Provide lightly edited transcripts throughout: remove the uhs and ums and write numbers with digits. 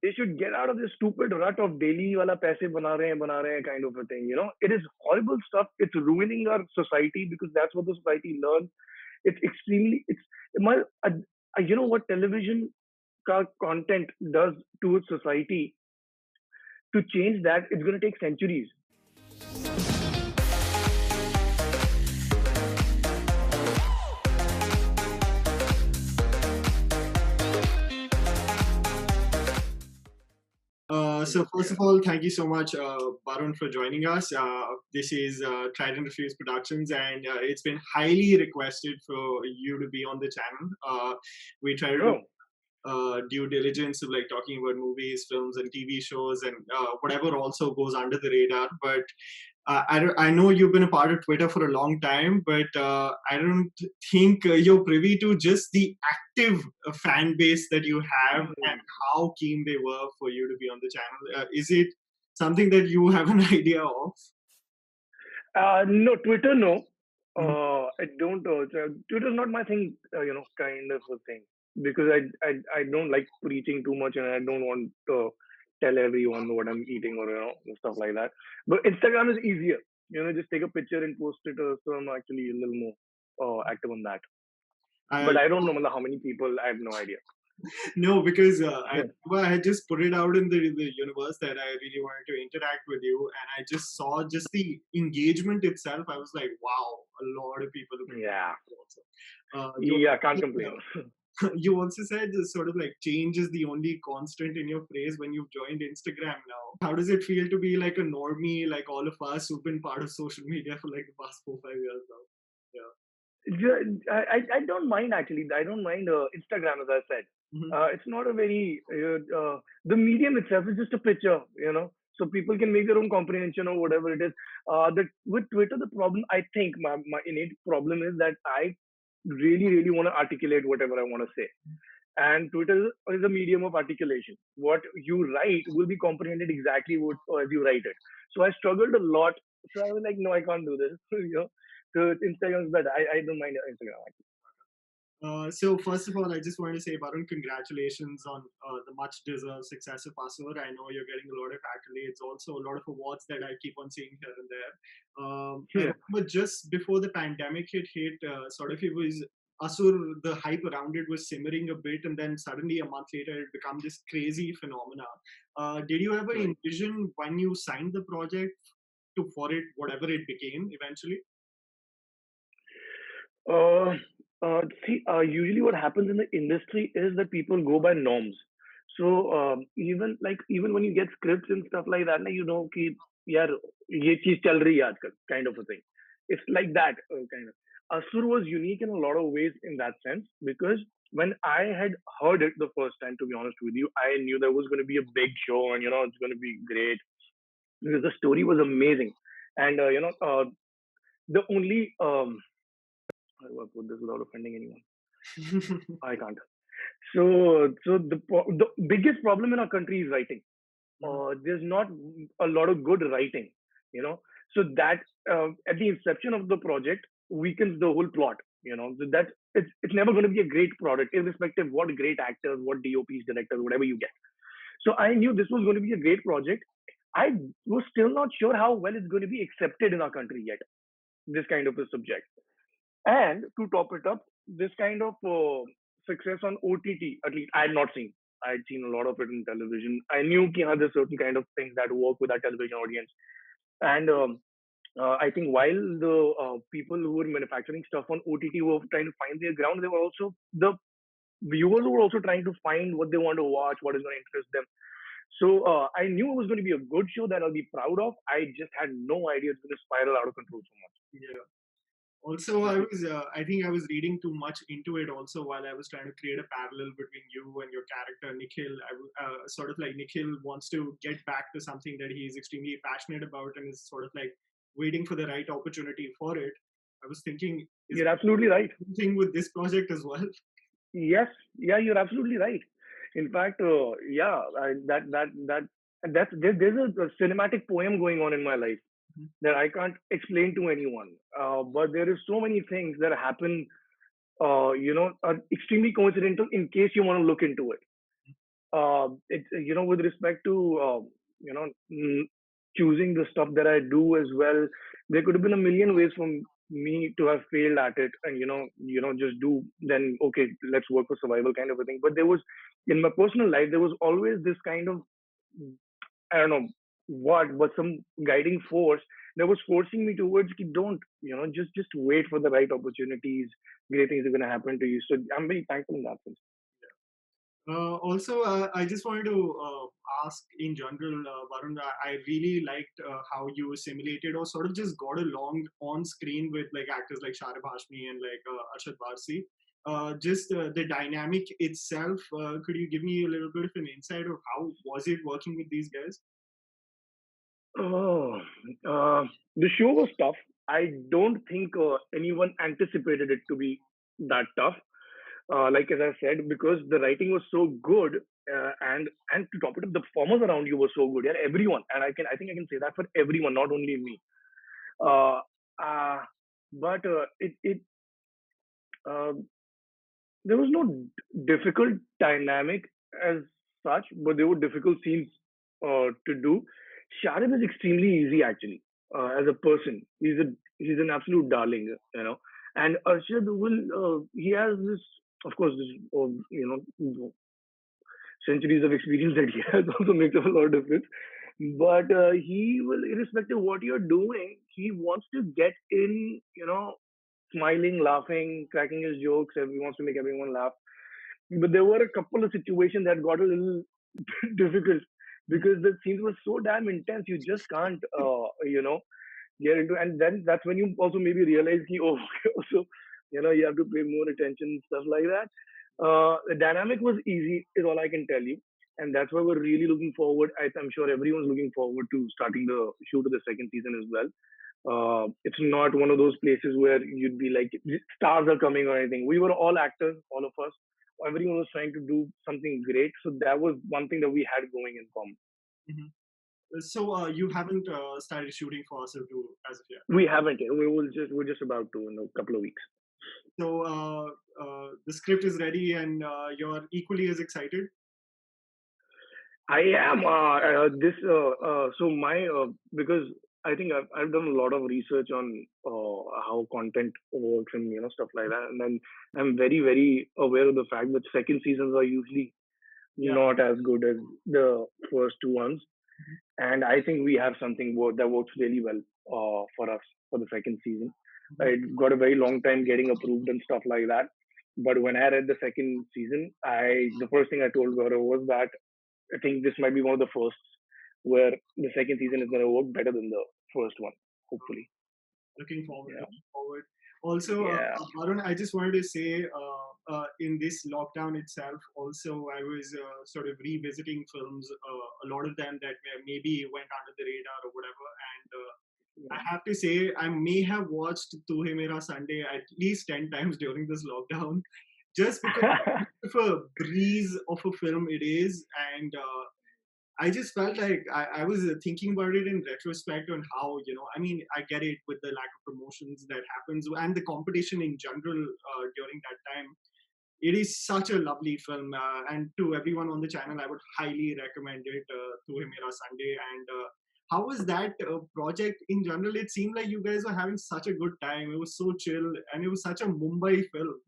They should get out of this stupid rut of daily wala paise bana rahe hain kind of a thing. It is horrible stuff. It's ruining our society because that's what the society learns. It's extremely, my, uh, what television content does to its society, to change that, it's going to take centuries. So first Yeah. of all, thank you so much, Barun, for joining us. This is Trident Refuse Productions, and it's been highly requested for you to be on the channel. We try to do Oh, due diligence of like talking about movies, films, and TV shows, and whatever also goes under the radar. But I know you've been a part of Twitter for a long time, but I don't think you're privy to just the active fan base that you have and how keen they were for you to be on the channel. Is it something that you have an idea of? no, Twitter, no. Mhm. I don't. Twitter's not my thing. Kind of a thing, because I don't like preaching too much, and I don't want to tell everyone what I'm eating or stuff like that. But Instagram is easier. Just take a picture and post it. So I'm actually a little more active on that. I But I don't know matlab, how many people. I have no idea. No, because I had just put it out in the universe that I really wanted to interact with you, and I just saw just the engagement itself. I was like, wow, a lot of people have been Yeah, also. You yeah, can't complain. you also said this sort of like change is the only constant in your phrase when you've joined Instagram now. How does it feel to be like a normie, like all of us who've been part of social media for like the past 4 5 years now? Yeah. I don't mind actually. I don't mind Instagram, as I said. Mhm. It's not a very the medium itself is just a picture, so people can make their own comprehension or whatever it is. With Twitter, the problem, I think my innate problem is that I really want to articulate whatever I want to say, and Twitter is a medium of articulation. What you write will be comprehended exactly as you write it. So I struggled a lot. So I was like, no, I can't do this. So Instagram is better. I don't mind Instagram. So first of all, I just want to say, Varun, congratulations on the much-deserved success of Asur. I know you're getting a lot of accolades, also a lot of awards that I keep on seeing here and there. I Yeah. remember just before the pandemic hit, sort of it was Asur, the hype around it was simmering a bit, and then suddenly a month later, it became this crazy phenomena. Did you ever Right. envision when you signed the project for it, whatever it became eventually? Uh, See, usually what happens in the industry is that people go by norms. So even when you get scripts and stuff like that, कि यार ये चीज चल रही है आजकल, kind of a thing. It's like that kind of. Asur was unique in a lot of ways in that sense because when I had heard it the first time, to be honest with you, I knew there was going to be a big show and it's going to be great because the story was amazing. And the only how do I put this without offending anyone? I can't. So the biggest problem in our country is writing. Mhm. There's not a lot of good writing, you know. So that at the inception of the project weakens the whole plot. So that it's never going to be a great product, irrespective of what great actors, what DOPs, directors, whatever you get. So I knew this was going to be a great project. I was still not sure how well it's going to be accepted in our country yet. This kind of a subject. And to top it up, this kind of success on OTT, at least I had not seen. I had seen a lot of it in television. I knew there's certain kind of things that work with our television audience. And I think while the people who were manufacturing stuff on OTT were trying to find their ground, they were also the viewers were also trying to find what they want to watch, what is going to interest them. So I knew it was going to be a good show that I'll be proud of. I just had no idea it's going to spiral out of control so much. Yeah. Also, I think I was reading too much into it also while I was trying to create a parallel between you and your character Nikhil. Sort of like Nikhil wants to get back to something that he is extremely passionate about and is sort of like waiting for the right opportunity for it. I was thinking, is You're absolutely right. the thing with this project as well? Yes, yeah, you're absolutely right. In fact, yeah, there's a cinematic poem going on in my life that I can't explain to anyone. But there is so many things that happen, are extremely coincidental in case you want to look into it. it's with respect to you know mm, choosing the stuff that I do as well. There could have been a million ways for me to have failed at it, and just do, then okay, let's work for survival kind of a thing. But there was, in my personal life, there was always this kind of, I don't know what, but some guiding force that was forcing me towards, "Ki, don't, just wait for the right opportunities. Great things are gonna happen to you." So I'm very thankful in that sense. Also, I just wanted to ask in general, Varun, I really liked how you simulated or sort of just got along on screen with like actors like Sharif Hashmi and like Arshad Varsi. Just the dynamic itself, could you give me a little bit of an insight of how was it working with these guys? Oh, the show was tough. I don't think anyone anticipated it to be that tough. Like as I said, because the writing was so good, and to top it up, the performers around you were so good. Yeah, everyone, and I think I can say that for everyone, not only me. Uh, uh, but it uh, there was no difficult dynamic as such, but there were difficult scenes to do. Sharif is extremely easy actually, as a person. He's an absolute darling, And Arshad will, he has this, of course, this, centuries of experience that he has also makes a lot of difference. But he will, irrespective of what you're doing, he wants to get in, smiling, laughing, cracking his jokes. He wants to make everyone laugh. But there were a couple of situations that got a little difficult because the scenes were so damn intense. You just can't, get into. And then that's when you also maybe realize, oh, also, you have to pay more attention, stuff like that. The dynamic was easy, is all I can tell you. And that's why we're really looking forward. I'm sure everyone's looking forward to starting the shoot of the second season as well. It's not one of those places where you'd be like, stars are coming or anything. We were all actors, all of us. Everyone was trying to do something great. So that was one thing that we had going in common. Mhm. So you haven't started shooting for us as of yet. We haven't. We're just about to in a couple of weeks. So the script is ready and you're equally as excited. I am this so my because I think I've done a lot of research on how content works and stuff like that, and then I'm very aware of the fact that second seasons are usually Yeah. not as good as the first two ones, Mhm. and I think we have something that works really well for us for the second season. Mhm. It got a very long time getting approved and stuff like that. But when I read the second season, the first thing I told Gaurav was that I think this might be one of the firsts where the second season is going to work better than the first one, hopefully. Looking forward. Yeah. Looking forward. Also, Yeah. Varun, I just wanted to say, in this lockdown itself, also I was sort of revisiting films, a lot of them that maybe went under the radar or whatever, and I have to say, I may have watched Tu Hai Mera Sunday at least 10 times during this lockdown, just because of a breeze of a film it is. And I just felt like I was thinking about it in retrospect on how, I mean, I get it with the lack of promotions that happens and the competition in general during that time. It is such a lovely film. And to everyone on the channel, I would highly recommend it, Tu Hai Mera Sunday. And how was that project in general? It seemed like you guys were having such a good time. It was so chill and it was such a Mumbai film.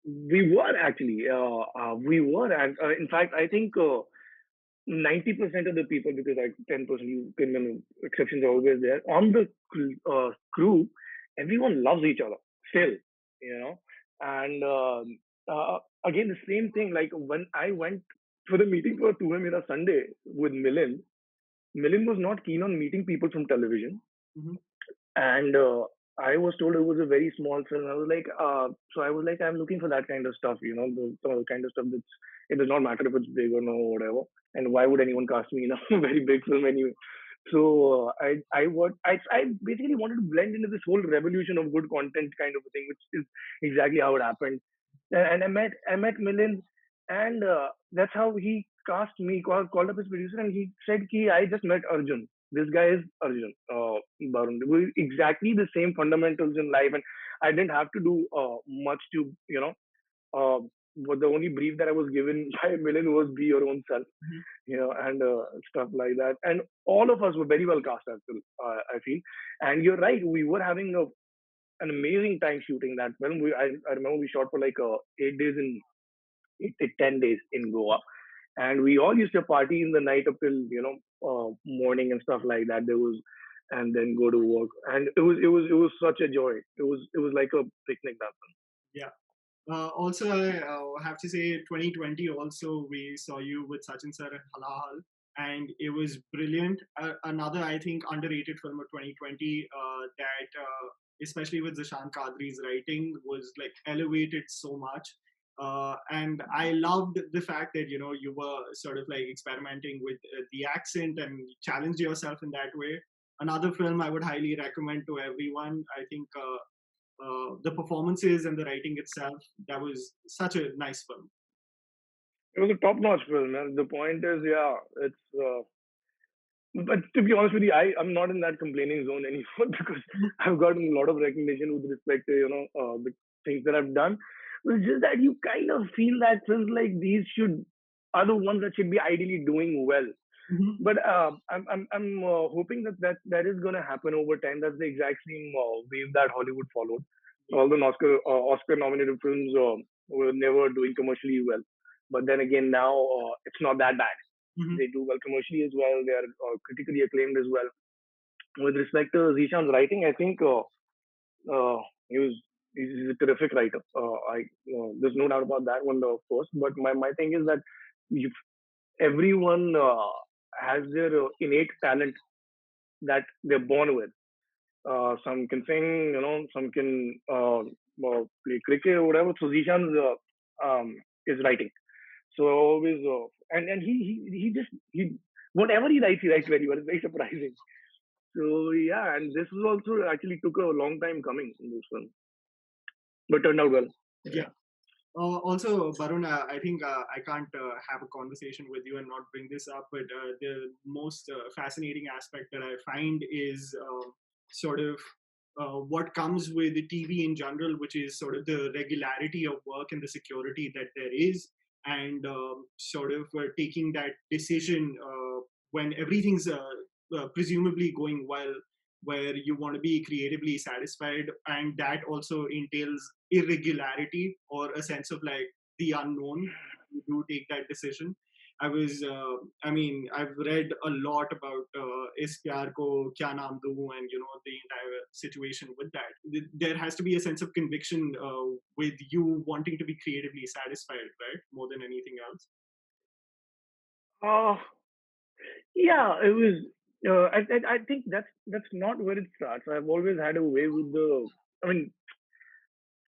We were actually, we were. And in fact, I think 90% of the people, because 10% you can, exceptions are always there, on the crew, everyone loves each other still, you know. And again, the same thing, like when I went for the meeting for Tu Hai Mera Sunday with Milind was not keen on meeting people from television, Mm-hmm. and I was told it was a very small film. I was like, so I was like, I'm looking for that kind of stuff, the kind of stuff that's, it does not matter if it's big or no, or whatever. And why would anyone cast me in a very big film anyway? So I basically wanted to blend into this whole revolution of good content kind of a thing, which is exactly how it happened. And I met Milind, and that's how he cast me. Called up his producer, and he said, "Ki I just met Arjun. This guy is Arjun Barun. We exactly the same fundamentals in life, and I didn't have to do much to uh, but the only brief that I was given by Milind was be your own self, Mhm. and stuff like that. And all of us were very well cast as well, I feel. And you're right, we were having an amazing time shooting that film. I remember we shot for like 8 days in 10 days in Goa, and we all used to party in the night up till morning and stuff like that. There was, and then go to work, and it was such a joy. It was like a picnic that one. Yeah. Also, I have to say, 2020 also, we saw you with Sachin Sir and Halal, and it was brilliant. Another, I think, underrated film of 2020 that, especially with Zishan Kadri's writing, was like elevated so much. And I loved the fact that, you were sort of like experimenting with the accent and challenged yourself in that way. Another film I would highly recommend to everyone. I think the performances and the writing itself, that was such a nice film. It was a top-notch film, man. The point is, yeah, it's. But to be honest with you, I'm not in that complaining zone anymore because I've gotten a lot of recognition with respect to the things that I've done. It's just that you kind of feel that films like these should are the ones that should be ideally doing well. Mhm. But I'm hoping that is going to happen over time. That's the exact same wave that Hollywood followed. Yeah. All the Oscar nominated films were never doing commercially well, but then again now it's not that bad. Mhm. They do well commercially as well. They are critically acclaimed as well. With respect to Zishan's writing, I think he was he's a terrific writer. There's no doubt about that one, of course. But my thing is that if everyone has their innate talent that they're born with. Some can sing, some can play cricket or whatever. So Zishan's is writing. So always, and he just whatever he writes very well. It's very surprising. So yeah, and this was also actually took a long time coming in this one, but turned out well. Yeah. Yeah. Also, Barun, I think I can't have a conversation with you and not bring this up, but the most fascinating aspect that I find is sort of what comes with the TV in general, which is sort of the regularity of work and the security that there is, and sort of taking that decision when everything's presumably going well, where you want to be creatively satisfied, and that also entails irregularity or a sense of like the unknown. You do take that decision. I mean, I've read a lot about Is Pyar Ko Kya Naam Do, and the entire situation with that. There has to be a sense of conviction with you wanting to be creatively satisfied, right? More than anything else. Uh, yeah, it was. I think that's not where it starts. I've always had a way with the. I mean,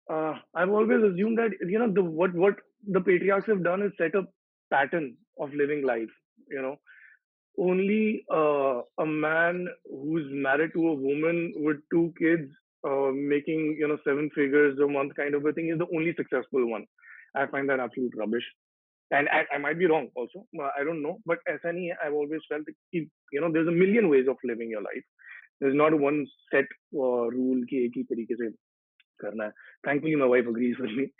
I've always assumed that the what the patriarchs have done is set a pattern of living life. You know, only a man who's married to a woman with two kids, making seven figures a month kind of a thing is the only successful one. I find that absolute rubbish. And I might be wrong also. I don't know. But SNE, I've always felt that there's a million ways of living your life. There's not one set rule कि एक ही तरीके से करना है. Thankfully, my wife agrees with me.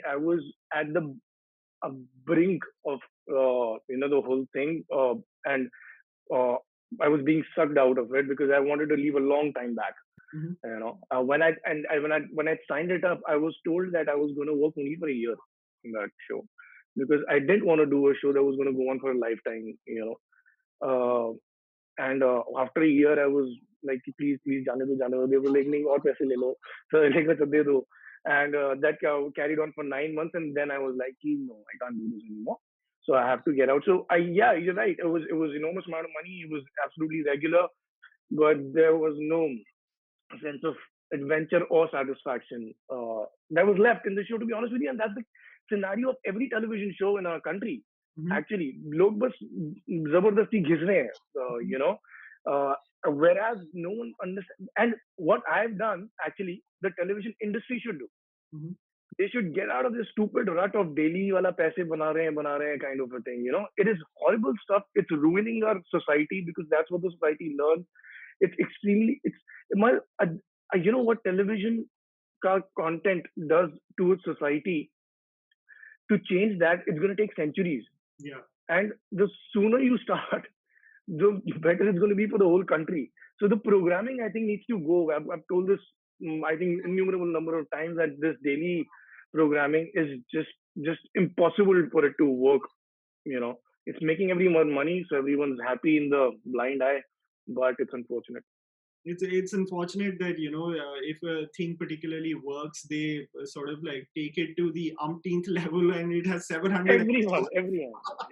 I was at the brink of the whole thing, and uh, I was being sucked out of it because I wanted to leave a long time back. Mm-hmm. When I signed it up, I was told that I was going to work only for a year in that show because I didn't want to do a show that was going to go on for a lifetime. Uh, and after a year, I was like, please, please, जाने दो. They were like, नहीं और पैसे ले लो. So like, अच्छा दे दो. And that carried on for 9 months, and then I was like, no, I can't do this anymore. So I have to get out. So yeah, you're right. It was enormous amount of money. It was absolutely regular, but there was no sense of adventure or satisfaction that was left in the show. To be honest with you, and that's the scenario of every television show in our country. Mm-hmm. Actually, लोग बस जबरदस्ती घिस रहे हैं, uh, whereas no one understands. And what I've done, actually, the television industry should do. Mm-hmm. They should get out of this stupid rut of daily wala paise bana rahe hain kind of a thing. It is horrible stuff. It's ruining our society because that's what the society learns. It's extremely. My, what television content does to its society, to change that, it's going to take centuries. Yeah. And the sooner you start, the better it's going to be for the whole country. So the programming, I think, needs to go. I've told this, I think, innumerable number of times that this daily programming is just impossible for it to work. You know, it's making everyone money, so everyone's happy in the blind eye, but it's unfortunate. It's unfortunate that if a thing particularly works, they sort of like take it to the umpteenth level, and it has 700 Everyone,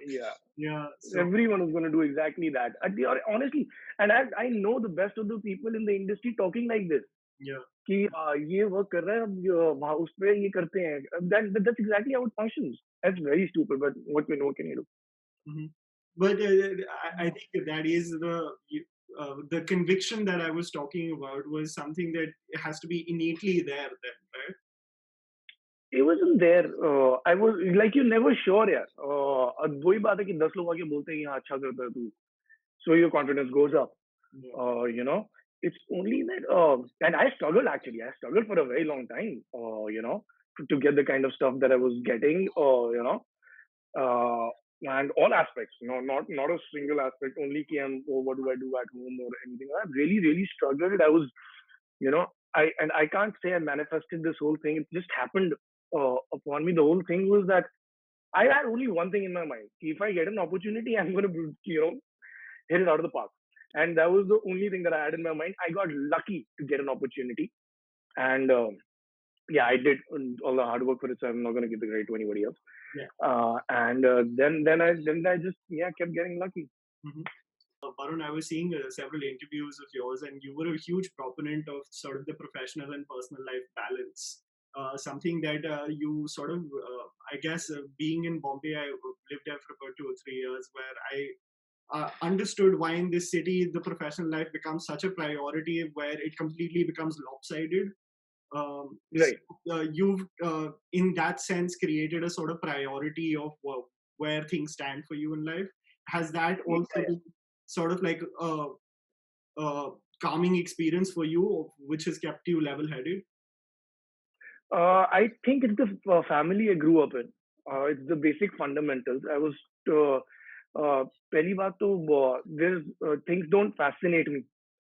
yeah. yeah. So Everyone is going to do exactly that. Honestly, and I know the best of the people in the industry talking like this. yeah. कि ये work कर रहा है, अब वहाँ उस पे ये करते हैं. That's exactly how it functions. That's very stupid, but what can you do? Hmm. But I think that is the conviction that I was talking about was something that has to be innately there then, right? It wasn't there. I was like, you're never sure, यार. वही बात है कि 10 लोग आके बोलते हैं कि हाँ अच्छा करता है तू, so your confidence goes up. Yeah. You know, it's only that, and I struggled actually. I struggled for a very long time. You know, to get the kind of stuff that I was getting. You know, uh, and all aspects. You know, not a single aspect. Only कि oh, what do I do at home or anything. I really struggled. I was, you know, I can't say I manifested this whole thing. It just happened upon me. The whole thing was that I had only one thing in my mind. If I get an opportunity, I'm going to, hit it out of the park. And that was the only thing that I had in my mind. I got lucky to get an opportunity. And yeah, I did all the hard work for it, so I'm not going to give the credit to anybody else. Yeah. And then I just kept getting lucky. Mm-hmm. Varun, I was seeing several interviews of yours, and you were a huge proponent of sort of the professional and personal life balance. Something that you sort of, I guess, being in Bombay, I lived there for about 2 or 3 years, where I understood why in this city the professional life becomes such a priority, where it completely becomes lopsided. Right. So, you've, in that sense, created a sort of priority of where things stand for you in life. Has that also Yeah. been sort of like a calming experience for you, which has kept you level-headed? I think it's the family I grew up in. It's the basic fundamentals. I was पहली बात तो there's things don't fascinate me,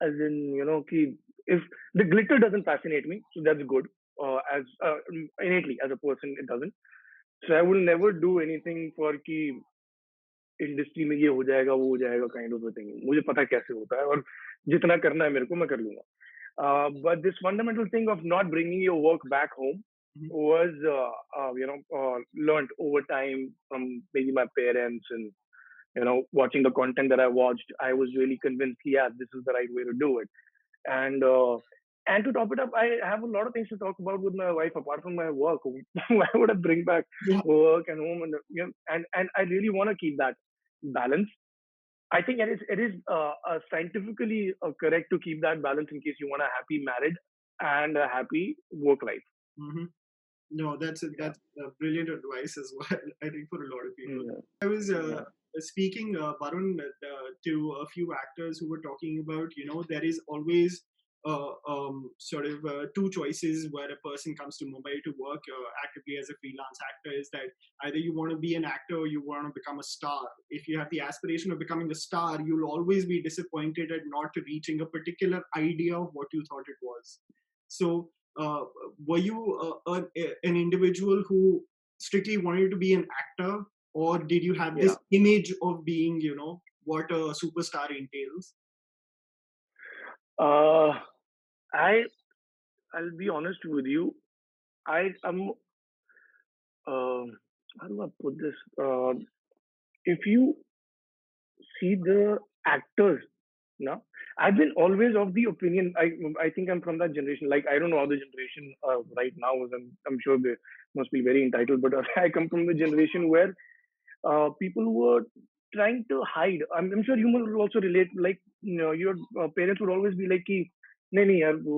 as in, कि if the glitter doesn't fascinate me, so that's good. As innately as a person, it doesn't. So I will never do anything for कि industry में ये हो जाएगा वो हो जाएगा kind of a thing. मुझे पता है कैसे होता है, और जितना करना है मेरे को मैं कर लूंगा. But this fundamental thing of not bringing your work back home Mhm. was, learned over time from maybe my parents, and watching the content that I watched. I was really convinced, yeah, this is the right way to do it. And to top it up, I have a lot of things to talk about with my wife apart from my work. Why would I bring back Yeah. work and home? And I really want to keep that balance. I think it is scientifically correct to keep that balance in case you want a happy marriage and a happy work life. Mm-hmm. No, that's brilliant advice as well. I think for a lot of people. Yeah. I was Yeah. speaking, Varun, to a few actors who were talking about, there is always sort of two choices where a person comes to Mumbai to work actively as a freelance actor, is that either you want to be an actor or you want to become a star. If you have the aspiration of becoming a star, you'll always be disappointed at not reaching a particular idea of what you thought it was. So, uh, were you an individual who strictly wanted to be an actor, or did you have Yeah. this image of being, what a superstar entails? I'll be honest with you. I am. How do I put this? If you see the actors, no, I've been always of the opinion. I think I'm from that generation. Like, I don't know how the generation right now is. I'm sure they must be very entitled, but I come from the generation where people were trying to hide. I'm sure you will also relate. Like, your parents would always be like, कि नहीं नहीं यार वो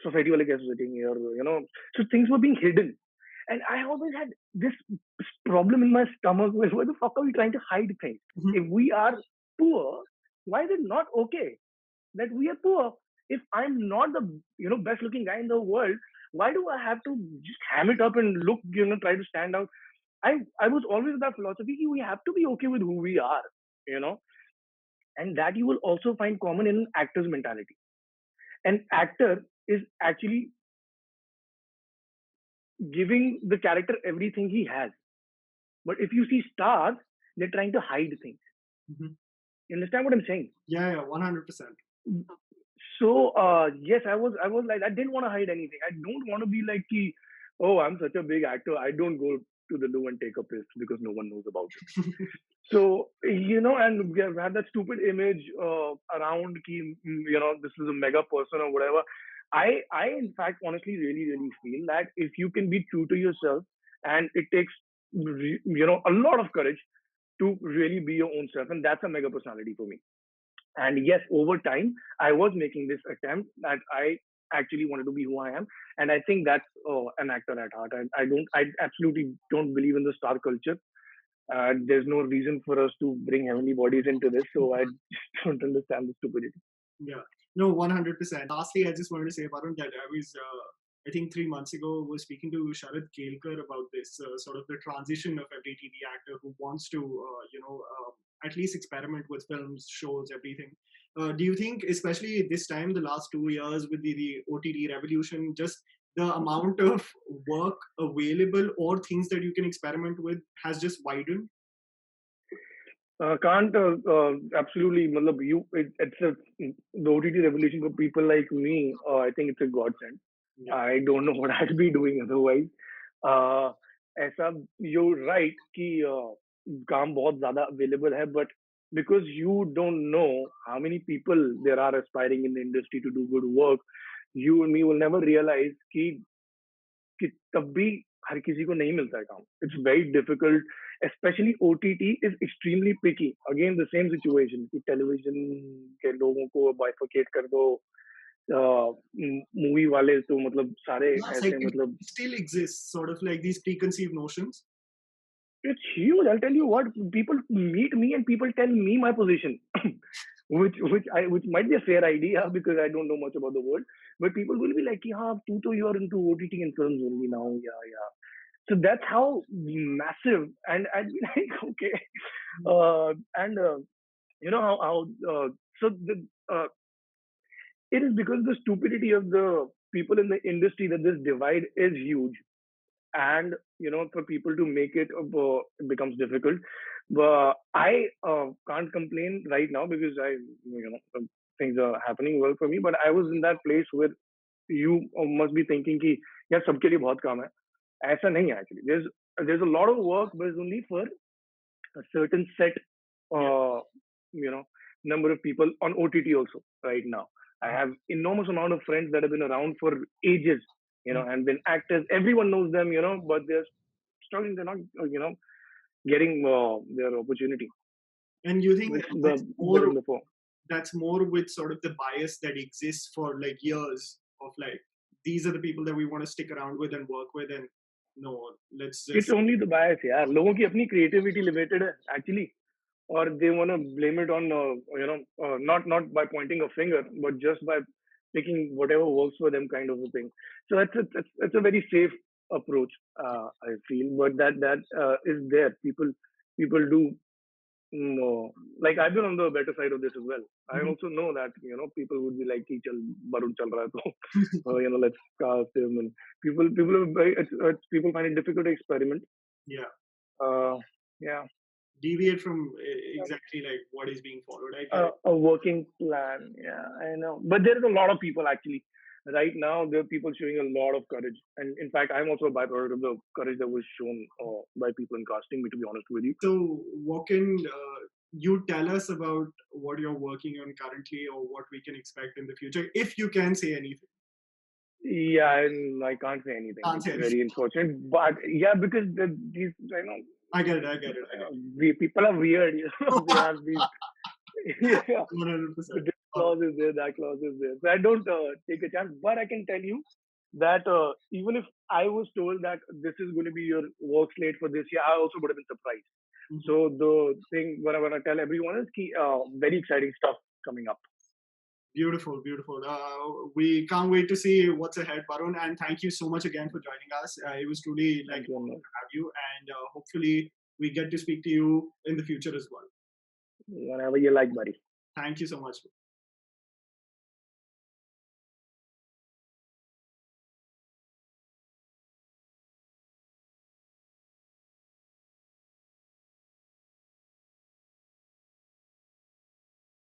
society वाले कैसे सोचेंगे, or so things were being hidden. And I always had this problem in my stomach. Why the fuck are we trying to hide things? Mhm. If we are poor, why is it not okay that we are poor? If I'm not the best looking guy in the world, why do I have to just ham it up and look, try to stand out? I was always of that philosophy we have to be okay with who we are, you know, and that you will also find common in an actor's mentality. An actor is actually giving the character everything he has. But if you see stars, they're trying to hide things. Mhm. You understand what I'm saying? Yeah, 100%. So yes, I was like I didn't want to hide anything. I don't want to be like ki, oh, I'm such a big actor. I don't go to the loo and take a piss because no one knows about it. So and we have had that stupid image around ki, this is a mega person or whatever. I in fact honestly really really feel that if you can be true to yourself, and it takes a lot of courage to really be your own self, and that's a mega personality for me. And yes, over time I was making this attempt that I actually wanted to be who I am. And I think that's an actor at heart. I absolutely don't believe in the star culture. There's no reason for us to bring heavenly bodies into this, so I don't understand the stupidity. Yeah, no, 100%. Lastly, I just wanted to say, Varun, that I was, I think 3 months ago, was speaking to Sharad Kelkar about this sort of the transition of every TV actor who wants to, at least experiment with films, shows, everything. Do you think, especially this time, the last 2 years with the OTT revolution, just the amount of work available or things that you can experiment with has just widened? Can't absolutely, matlab, it's the OTT revolution for people like me. I think it's a godsend. Yeah. I don't know what I'd be doing otherwise. Uh, ऐसा you're right कि काम बहुत ज़्यादा available है, but because you don't know how many people there are aspiring in the industry to do good work, you and me will never realize कि तब भी हर किसी को नहीं मिलता है काम. It's very difficult, especially OTT is extremely picky. Again, the same situation कि television के लोगों को bifurcate कर दो, मूवी वाले तो मतलब सारे Yes, like ऐसे it मतलब still exists, sort of like these preconceived notions. it's huge. I'll tell you what, people meet me and people tell me my position, which might be a fair idea because I don't know much about the world. But people will be like, "Yeah, you are into OTT and films only now." Yeah, yeah. So that's how massive. And I'd be like, okay, and how so the it is because the stupidity of the people in the industry that this divide is huge. And for people to make it becomes difficult. But I can't complain right now because things are happening well for me. But I was in that place where you must be thinking कि यार सबके लिए बहुत काम है. ऐसा नहीं है actually. There's a lot of work, but it's only for a certain set, Yeah. you know, number of people on OTT also right now. I have enormous amount of friends that have been around for ages, Mm. and been actors. Everyone knows them, but they're struggling. They're not, getting their opportunity, And you think which the in the form. that's more with sort of the bias that exists for like years of like these are the people that we want to stick around with and work with, and no, let's It's just only the bias, yeah. लोगों की अपनी creativity limited है, actually. Or they want to blame it on not by pointing a finger, but just by picking whatever works for them, kind of a thing. So it's a very safe approach, I feel. But that is there. People do, like I've been on the better side of this as well. I Mhm. also know that people would be like, "Ki chal Barun chal raha hai, to let's cast him." And people are people find it difficult to experiment. Yeah, uh yeah. deviate from exactly like what is being followed. I get it. A working plan. Yeah, I know. But there is a lot of people actually. Right now, there are people showing a lot of courage. And in fact, I'm also a byproduct of the courage that was shown by people in casting me, to be honest with you. So, what can you tell us about what you're working on currently, or what we can expect in the future, if you can say anything? Yeah, and I can't say anything. Can't It's say anything. very unfortunate. But yeah, because these, I get it. I get it. I get people are weird. They it. have these. Yeah. 100%. This clause is there, that clause is there. So I don't take a chance. But I can tell you that even if I was told that this is going to be your work slate for this year, I also would have been surprised. Mhm. So the thing what I want to tell everyone is very exciting stuff coming up. Beautiful, beautiful. We can't wait to see what's ahead, Varun. And thank you so much again for joining us. It was truly like Thank you, an honor Anmol. to have you, and hopefully we get to speak to you in the future as well. Whenever you like, buddy. Thank you so much.